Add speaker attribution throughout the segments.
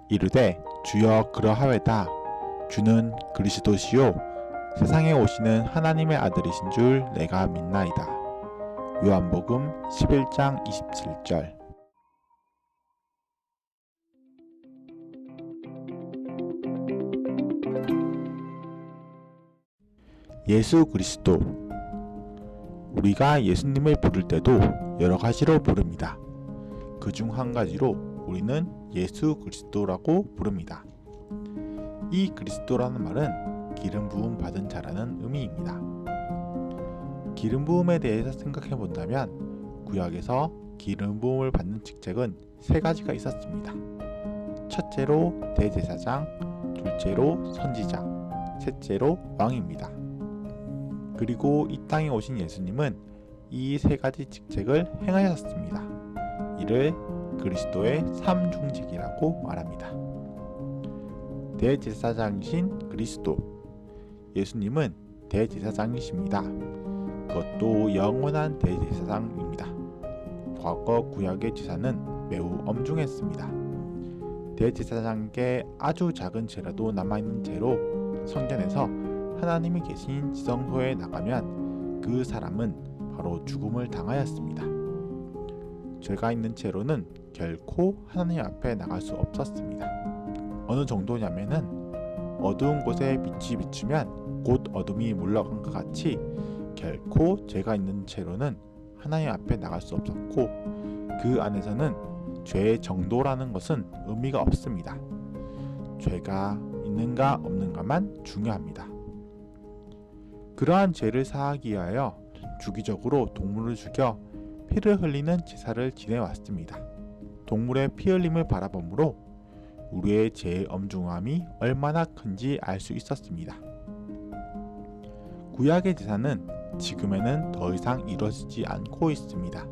Speaker 1: 이르되 주여 그러하외다. 주는 그리스도시요 세상에 오시는 하나님의 아들이신 줄 내가 믿나이다. 요한복음 11장 27절. 예수 그리스도. 우리가 예수님을 부를 때도 여러 가지로 부릅니다. 그 중 한 가지로 우리는 예수 그리스도라고 부릅니다. 이 그리스도라는 말은 기름 부음 받은 자라는 의미입니다. 기름 부음에 대해서 생각해 본다면 구약에서 기름 부음을 받는 직책은 세 가지가 있었습니다. 첫째로 대제사장, 둘째로 선지자, 셋째로 왕입니다. 그리고 이 땅에 오신 예수님은 이 세 가지 직책을 행하셨습니다. 이를 그리스도의 삼중직이라고 말합니다. 대제사장이신 그리스도. 예수님은 대제사장이십니다. 그것도 영원한 대제사장입니다. 과거 구약의 제사는 매우 엄중했습니다. 대제사장에게 아주 작은 죄라도 남아있는 죄로 성전에서 하나님이 계신 지성소에 나가면 그 사람은 바로 죽음을 당하였습니다. 죄가 있는 채로는 결코 하나님 앞에 나갈 수 없었습니다. 어느 정도냐면은 어두운 곳에 빛이 비추면 곧 어둠이 물러간 것 같이 결코 죄가 있는 채로는 하나님 앞에 나갈 수 없었고, 그 안에서는 죄의 정도라는 것은 의미가 없습니다. 죄가 있는가 없는가만 중요합니다. 그러한 죄를 사하기 위하여 주기적으로 동물을 죽여 피를 흘리는 제사를 지내왔습니다. 동물의 피 흘림을 바라보므로 우리의 죄의 엄중함이 얼마나 큰지 알 수 있었습니다. 구약의 제사는 지금에는 더 이상 이루어지지 않고 있습니다.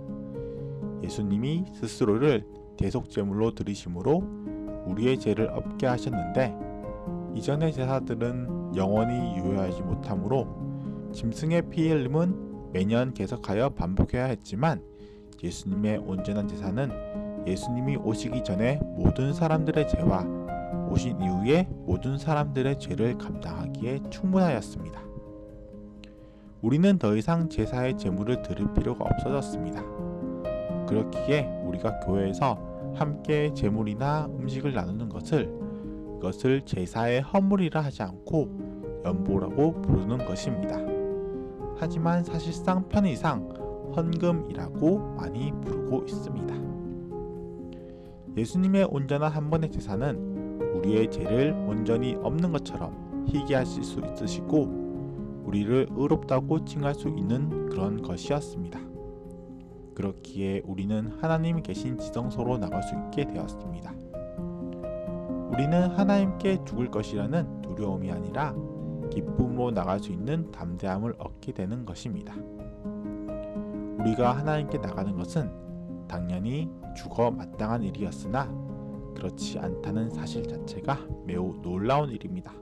Speaker 1: 예수님이 스스로를 대속제물로 드리심으로 우리의 죄를 없게 하셨는데, 이전의 제사들은 영원히 유효하지 못하므로 짐승의 피 흘림은 매년 계속하여 반복해야 했지만, 예수님의 온전한 제사는 예수님이 오시기 전에 모든 사람들의 죄와 오신 이후에 모든 사람들의 죄를 감당하기에 충분하였습니다. 우리는 더 이상 제사의 제물을 드릴 필요가 없어졌습니다. 그렇기에 우리가 교회에서 함께 제물이나 음식을 나누는 그것을 제사의 허물이라 하지 않고 연보라고 부르는 것입니다. 하지만 사실상 편의상 헌금이라고 많이 부르고 있습니다. 예수님의 온전한 한 번의 제사는 우리의 죄를 온전히 없는 것처럼 희귀하실 수 있으시고 우리를 의롭다고 칭할 수 있는 그런 것이었습니다. 그렇기에 우리는 하나님이 계신 지성소로 나갈 수 있게 되었습니다. 우리는 하나님께 죽을 것이라는 두려움이 아니라 기쁨으로 나갈 수 있는 담대함을 얻게 되는 것입니다. 우리가 하나님께 나가는 것은 당연히 죽어 마땅한 일이었으나 그렇지 않다는 사실 자체가 매우 놀라운 일입니다.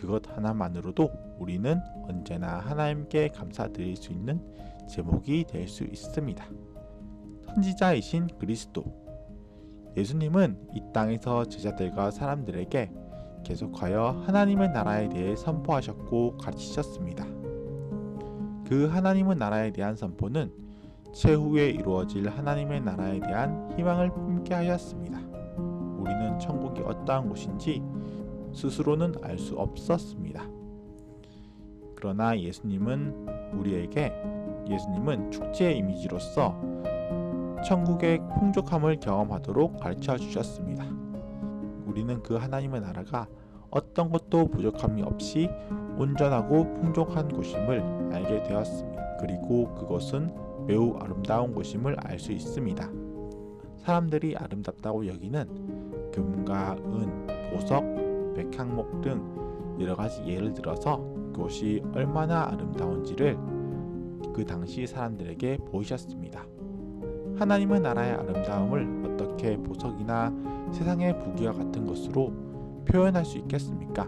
Speaker 1: 그것 하나만으로도 우리는 언제나 하나님께 감사드릴 수 있는 제목이 될 수 있습니다. 선지자이신 그리스도. 예수님은 이 땅에서 제자들과 사람들에게 계속하여 하나님의 나라에 대해 선포하셨고 가르치셨습니다. 그 하나님의 나라에 대한 선포는 최후에 이루어질 하나님의 나라에 대한 희망을 품게 하였습니다. 우리는 천국이 어떠한 곳인지 스스로는 알 수 없었습니다. 그러나 예수님은 축제의 이미지로서 천국의 풍족함을 경험하도록 가르쳐 주셨습니다. 우리는 그 하나님의 나라가 어떤 것도 부족함이 없이 온전하고 풍족한 곳임을 알게 되었습니다. 그리고 그것은 매우 아름다운 곳임을 알 수 있습니다. 사람들이 아름답다고 여기는 금과 은, 보석, 백향목 등 여러가지 예를 들어서 그것이 얼마나 아름다운지를 그 당시 사람들에게 보이셨습니다. 하나님의 나라의 아름다움을 어떻게 보석이나 세상의 부귀와 같은 것으로 표현할 수 있겠습니까?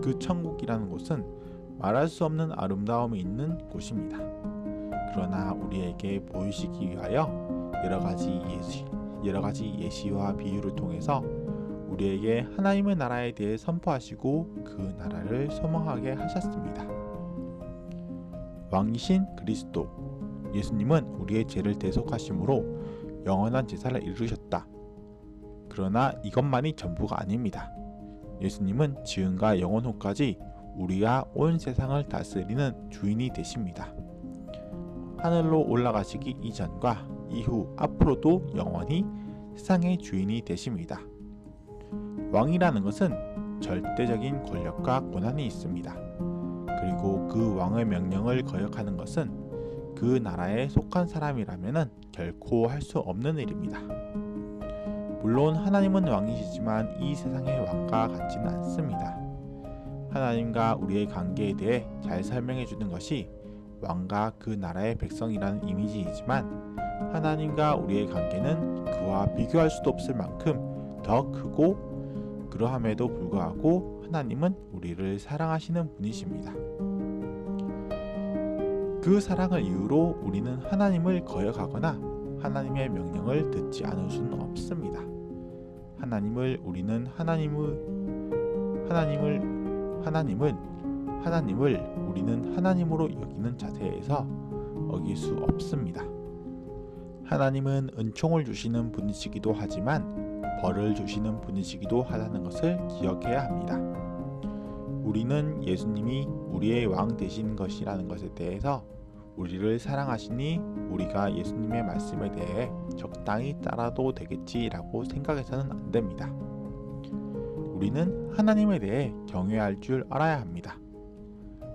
Speaker 1: 그 천국이라는 곳은 말할 수 없는 아름다움이 있는 곳입니다. 그러나 우리에게 보이시기 위하여 여러 가지 예시와 비유를 통해서 우리에게 하나님의 나라에 대해 선포하시고 그 나라를 소망하게 하셨습니다. 왕이신 그리스도 예수님은 우리의 죄를 대속하심으로 영원한 제사를 이루셨다. 그러나 이것만이 전부가 아닙니다. 예수님은 지금과 영원 후까지 우리가 온 세상을 다스리는 주인이 되십니다. 하늘로 올라가시기 이전과 이후 앞으로도 영원히 세상의 주인이 되십니다. 왕이라는 것은 절대적인 권력과 권한이 있습니다. 그리고 그 왕의 명령을 거역하는 것은 그 나라에 속한 사람이라면 결코 할 수 없는 일입니다. 물론 하나님은 왕이시지만 이 세상의 왕과 같지는 않습니다. 하나님과 우리의 관계에 대해 잘 설명해 주는 것이 왕과 그 나라의 백성이라는 이미지이지만 하나님과 우리의 관계는 그와 비교할 수도 없을 만큼 더 크고 그러함에도 불구하고 하나님은 우리를 사랑하시는 분이십니다. 그 사랑을 이유로 우리는 하나님을 거역하거나 하나님의 명령을 듣지 않을 수는 없습니다. 하나님을 우리는 하나님으로 여기는 자세에서 어길 수 없습니다. 하나님은 은총을 주시는 분이시기도 하지만 벌을 주시는 분이시기도 하다는 것을 기억해야 합니다. 우리는 예수님이 우리의 왕 되신 것이라는 것에 대해서 우리를 사랑하시니 우리가 예수님의 말씀에 대해 적당히 따라도 되겠지라고 생각해서는 안 됩니다. 우리는 하나님에 대해 경외할 줄 알아야 합니다.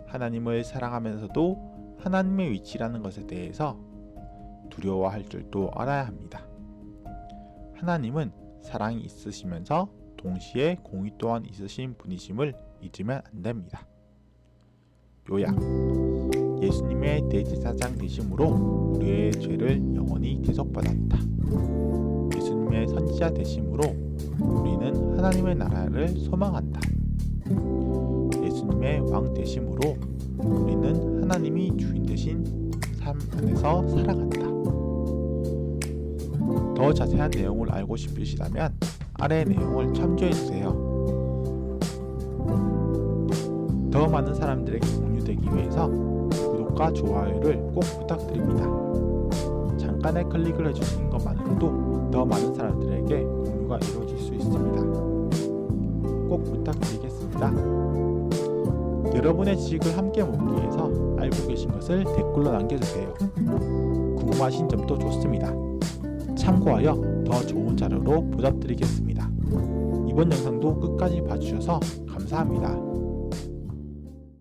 Speaker 1: 하나님을 사랑하면서도 하나님의 위치라는 것에 대해서 두려워할 줄도 알아야 합니다. 하나님은 사랑이 있으시면서 동시에 공의 또한 있으신 분이심을 잊으면 안 됩니다. 요약: 예수님의 대제사장 되심으로 우리의 죄를 영원히 대속받았다. 예수님의 선지자 되심으로 우리는 하나님의 나라를 소망한다. 예수님의 왕 되심으로 우리는 하나님이 주인 되신 삶 안에서 살아간다. 더 자세한 내용을 알고 싶으시다면 아래 내용을 참조해주세요. 더 많은 사람들에게 공유되기 위해서 구독과 좋아요를 꼭 부탁드립니다. 잠깐의 클릭을 해주신 것만으로도 더 많은 사람들에게 공유가 이루어질 수 있습니다. 꼭 부탁드리겠습니다. 여러분의 지식을 함께 모으기 위해서 알고 계신 것을 댓글로 남겨주세요. 궁금하신 점도 좋습니다. 참고하여 더 좋은 자료로 보답드리겠습니다. 이번 영상도 끝까지 봐주셔서 감사합니다.